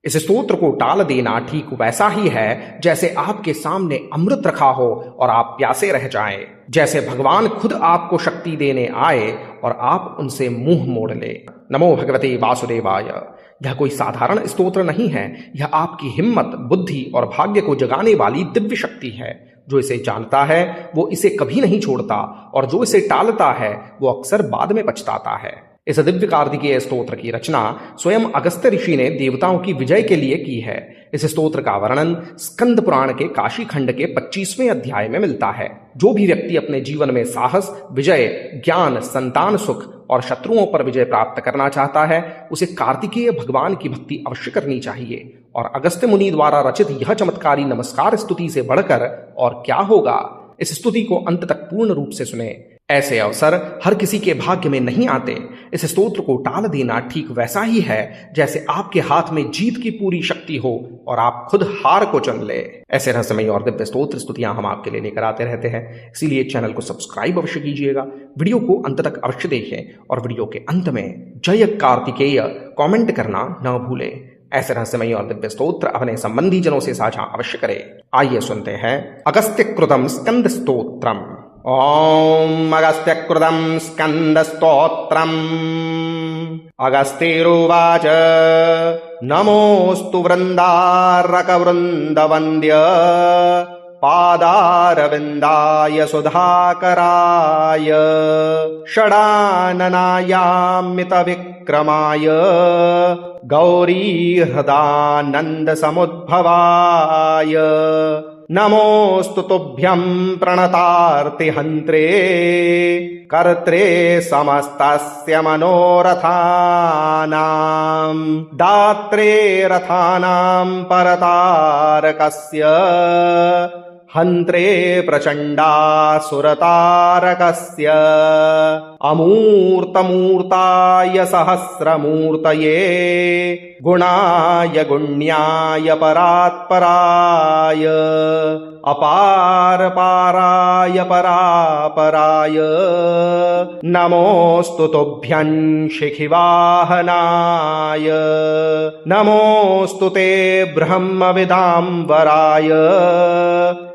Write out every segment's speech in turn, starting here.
इस स्तोत्र को टाल देना ठीक वैसा ही है जैसे आपके सामने अमृत रखा हो और आप प्यासे रह जाएं, जैसे भगवान खुद आपको शक्ति देने आए और आप उनसे मुंह मोड़ ले। नमो भगवते वासुदेवाय। यह कोई साधारण स्तोत्र नहीं है, यह आपकी हिम्मत, बुद्धि और भाग्य को जगाने वाली दिव्य शक्ति है। जो इसे जानता है वो इसे कभी नहीं छोड़ता और जो इसे टालता है वो अक्सर बाद में पछताता है। इस दिव्य कार्तिकेय स्तोत्र की रचना स्वयं अगस्त्य ऋषि ने देवताओं की विजय के लिए की है। इस स्तोत्र का वर्णन स्कंद पुराण के काशी खंड के 25वें अध्याय में मिलता है। जो भी व्यक्ति अपने जीवन में साहस, विजय, ज्ञान, संतान सुख और शत्रुओं पर विजय प्राप्त करना चाहता है उसे कार्तिकेय भगवान की भक्ति अवश्य करनी चाहिए। और अगस्त्य मुनि द्वारा रचित यह चमत्कारी नमस्कार स्तुति से बढ़कर और क्या होगा। इस स्तुति को अंत तक पूर्ण रूप से सुने। ऐसे अवसर हर किसी के भाग्य में नहीं आते। इस स्तोत्र को टाल देना ठीक वैसा ही है जैसे आपके हाथ में जीत की पूरी शक्ति हो और आप खुद हार को चुन ले। ऐसे रहस्यमयी और दिव्य स्तोत्र स्तुतियां हम आपके लिए लेकर आते रहते हैं, इसीलिए चैनल को सब्सक्राइब अवश्य कीजिएगा, वीडियो को अंत तक अवश्य देखें और वीडियो के अंत में जय कार्तिकेय कमेंट करना न भूलें। ऐसे रहस्यमयी और दिव्य स्तोत्र अपने संबंधी जनों से साझा अवश्य करें। आइए सुनते हैं अगस्त्यकृतं स्कंद स्तोत्रम। ओम अगस्त्यकृतं स्कंद स्तोत्रम्। अगस्त्युवाच नमोस्तु वृन्दारकवृन्दवन्द्य पादारविन्दाय सुधाकराय षडाननायामितविक्रमाय गौरीहृदानन्दसमुद्भवाय नमोऽस्तु तुभ्यं प्रणतार्तिहन्त्रे कर्त्रे समस्तस्य मनोरथानां दात्रे रथानां परतारकस्य हन्त्रे प्रचण्डासुरतारकस्य अमूर्तमूर्ताय सहस्रमूर्तये गुणाय गुण्याय परात्पराय अपारपाराय परापराय नमोऽस्तु तुभ्यं शिखिवाहनाय नमोऽस्तु ते ब्रह्मविदाम्बराय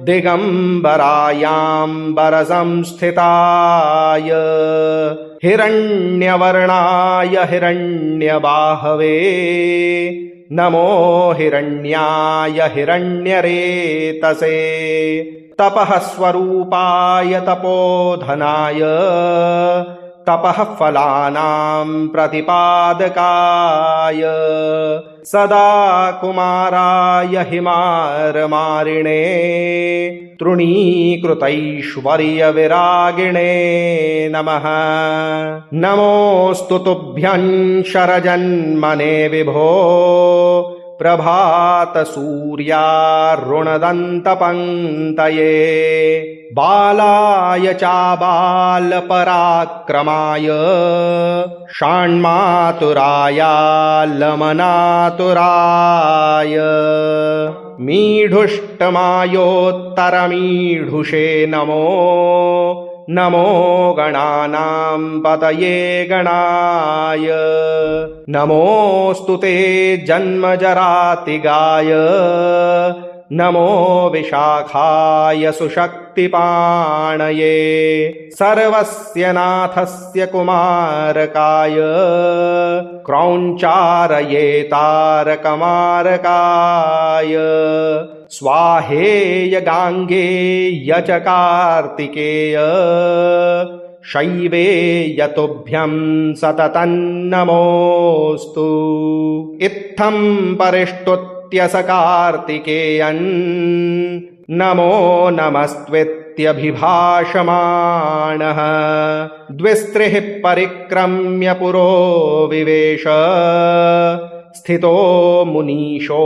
दिगम्बरायाम्बरसंस्थिताय हिरण्यवर्णाय हिरण्यबाहवे नमो हिरण्याय हिरण्यरेतसे तपः स्वरूपाय तपोधनाय तपः फलानां प्रतिपादकाय सदा कुमाराय हिमारमारिणे तृणीकृतैश्वर्यविरागिणे नमः। नमोऽस्तु तुभ्यं शरजन्मने विभो प्रभातसूर्यारुणदन्तपङ्क्तये बालाय चाबालपराक्रमाय षण्मातुरायालमनातुराय मीढुष्टमायोत्तरमीढुषे नमो नमो गणानां पतये गणाय नमोऽस्तु ते जन्मजरातिगाय नमो विशाखाय सुशक्तिपाणये सर्वस्य नाथस्य कुमारकाय क्रौञ्चारये तारकमारकाय स्वाहेय गाङ्गेय च कार्तिकेय शैवेय तुभ्यं सततं नमोऽस्तु। इत्थं परिष्टुत्य स कार्तिकेयन् नमो नमस्त्वित्यभिभाषमाणः द्विस्त्रिः परिक्रम्य पुरो विवेश स्थितो मुनीशोपविशेति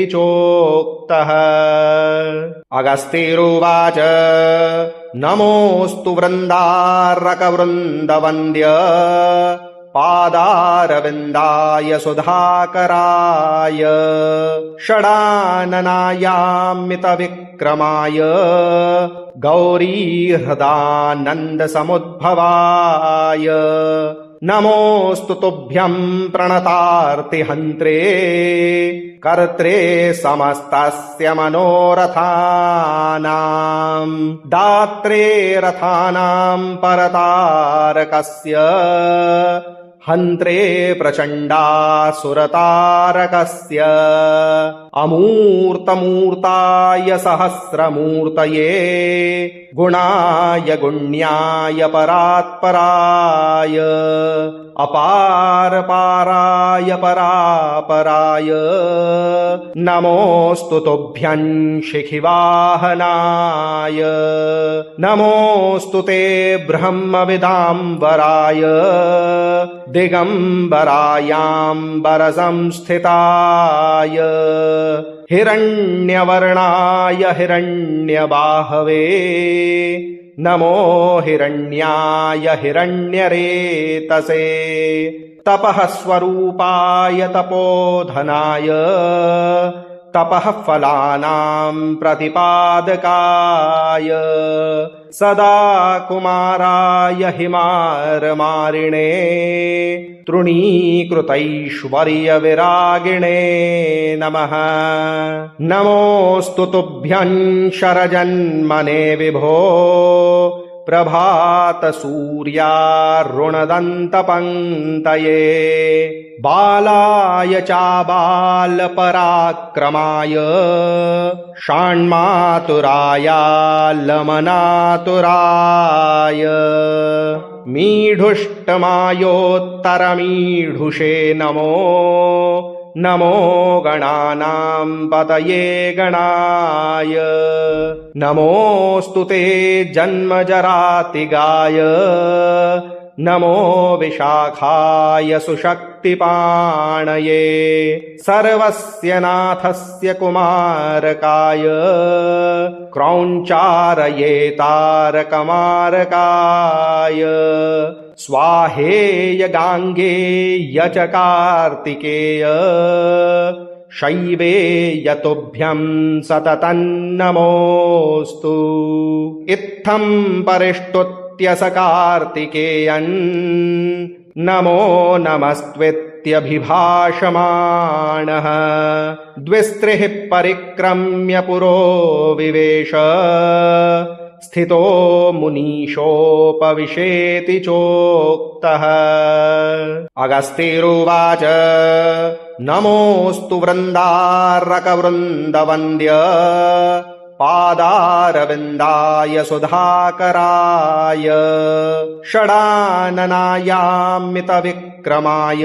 चोक्तः। अगस्त्युवाच नमोऽस्तु वृन्दारकवृन्दवन्द्य पादारविन्दाय सुधाकराय षडाननायामितविक्रमाय गौरीहृदानन्दसमुद्भवाय नमोऽस्तु तुभ्यं प्रणतार्तिहन्त्रे कर्त्रे समस्तस्य मनोरथानां दात्रे रथानां परतारकस्य हन्त्रे प्रचण्डासुरतारकस्य अमूर्तमूर्ताय सहस्रमूर्तये गुणाय गुण्याय परात्पराय अपारपाराय परापराय नमोऽस्तु तुभ्यं शिखिवाहनाय नमोऽस्तु ते ब्रह्मविदाम्बराय दिगम्बरायाम्बरसंस्थिताय हिरण्यवर्णाय हिरण्यबाहवे नमो हिरण्याय हिरण्यरेतसे तपः स्वरूपाय तपोधनाय तपः फलानां प्रतिपादकाय सदा कुमाराय हिमारमारिणे तृणीकृतैश्वर्यविरागिणे नमः नमोऽस्तु तुभ्यं शरजन्मने विभो प्रभातसूर्यारुणदन्तपङ्क्तये बालाय चाबालपराक्रमाय षाण्मातुरायालमनातुराय मीढुष्टमायोत्तरमीढुषे नमो नमो गणानां पतये गणाय नमोऽस्तु ते जन्मजरातिगाय नमो विशाखाय सुशक्तिपाणये सर्वस्य नाथस्य कुमारकाय क्रौञ्चारये तारकमारकाय स्वाहेय गाङ्गेय च कार्तिकेय शैवेय तुभ्यं सततं नमोऽस्तु इत्थं परिष्टुत्य स कार्तिकेयन् नमो नमस्त्वेत्यभिभाषमाणः द्विस्त्रिः परिक्रम्य पुरो विवेश स्थितो मुनीशोपविशेति चोक्तः अगस्त्युवाच नमोऽस्तु वृन्दारकवृन्दवन्द्य पादारविन्दाय सुधाकराय षडाननायामितविक्रमाय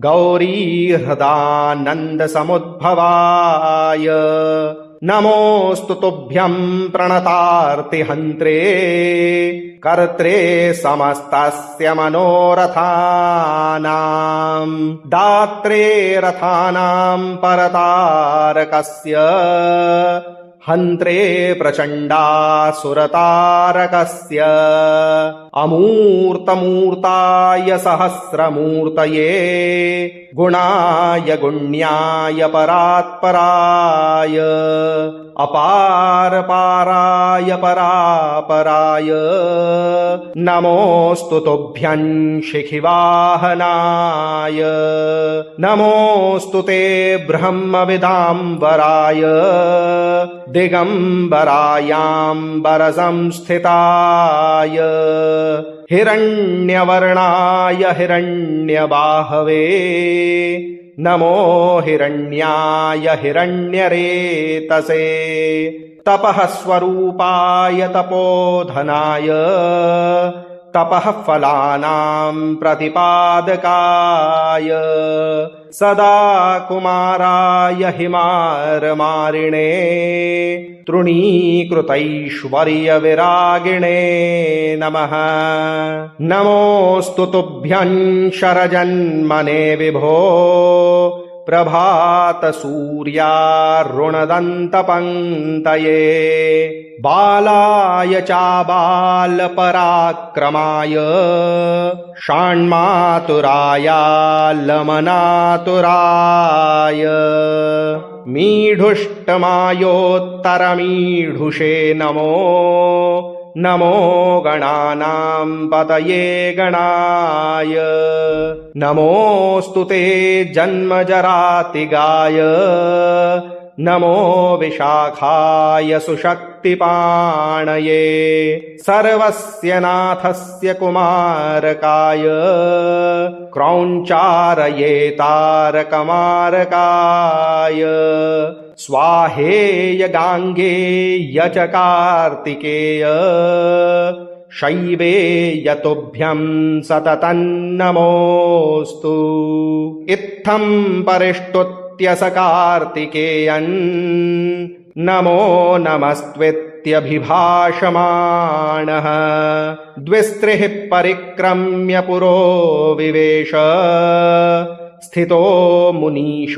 गौरीहृदानन्दसमुद्भवाय नमोऽस्तु तुभ्यं प्रणतार्तिहन्त्रे कर्त्रे समस्तस्य मनोरथानां दात्रे रथानां परतारकस्य हन्त्रे प्रचण्डासुरतारकस्य अमूर्तमूर्ताय सहस्रमूर्तये गुणाय गुण्याय परात्पराय अपारपाराय परापराय नमोऽस्तु तुभ्यं शिखिवाहनाय नमोऽस्तु ते ब्रह्मविदाम्बराय दिगम्बरायाम्बरसंस्थिताय हिरण्यवर्णाय हिरण्यबाहवे नमो हिरण्याय हिरण्यरेतसे तपः स्वरूपाय तपोधनाय तपः फलानां प्रतिपादकाय सदा कुमाराय हिमारमारिणे तृणीकृतैश्वर्यविरागिणे नमः नमोऽस्तु तुभ्यं शरजन्मने विभो प्रभातसूर्यारुणदन्तपङ्क्तये बालाय चाबालपराक्रमाय षाण्मातुरायालमनातुराय मीढुष्टमायोत्तरमीढुषे नमो नमो गणानां पतये गणाय नमोऽस्तु ते जन्मजरातिगाय नमो विशाखाय सुशक्तिपाणये सर्वस्य नाथस्य कुमारकाय क्रौञ्चारये तारकमारकाय स्वाहेय गाङ्गेय च कार्तिकेय शैवेय तुभ्यं सततं नमोऽस्तु इत्थं परिष्टुत्य स कार्तिकेयन् नमो नमस्त्वित्यभिभाषमाणः द्विस्त्रिः परिक्रम्य पुरो विवेश स्थितो मुनीशोपविशेति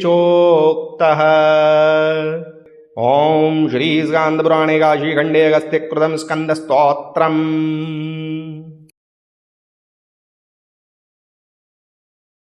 चोक्तः। ॐ श्रीस्कान्दपुराणे काशीखण्डे अगस्त्यकृतं स्कन्दस्तोत्रम्।